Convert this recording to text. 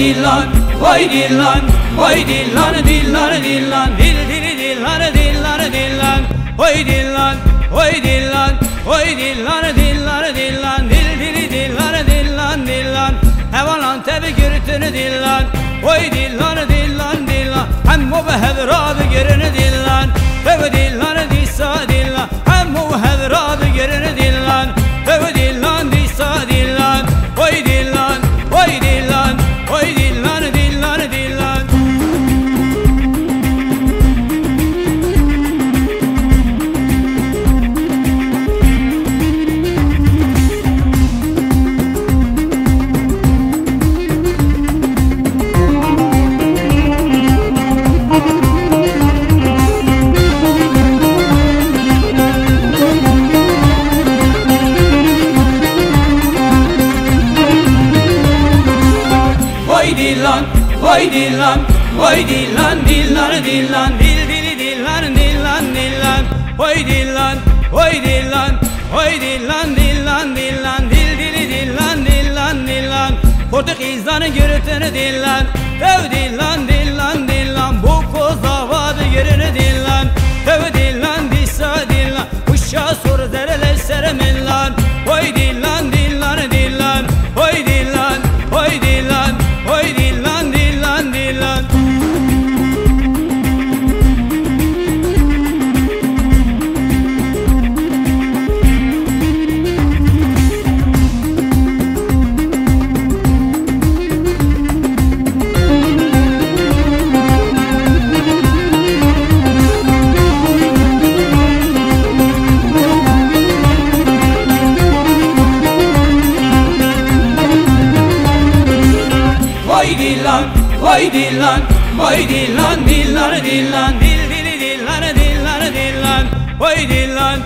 dillan, vay dillan, vay dillan, dillan, dillan, dil dili dillan, dillan, dillan, vay dillan, vay dillan, vay dillan, dillan, dillan, dil dili dillan, dillan, dillan, hevalan tebi gürtünü dillan, vay dillan, dillan, dillan, hem o behevradı gerini dillan, tebi dillan, disa dillan, hem o behevradı gerini dillan, tebi dillan, disa dillan, vay dillan, vay dillan, vay dillan, dillan, dillan. Vay dillan, vay dillan, dillan, dillan, dil dili dillan, dillan, dillan, vay dillan, vay dillan, vay dillan, dillan, dillan, dil dili dillan, dillan, dillan, Portekiz'den gürültünü dillan, tev dillan, dillan, dillan, bu kozavadı yerini dillan, tev dillan, disa dillan, uşağı soru dereler seremillan, vay dillan, dillan, dillan, vay dillan, vay dillan, vay dillan, dillan, dillan. Vay dillan, vay dillan, dillan, dillan, dil dili dillan, dillan, dillan, vay dillan,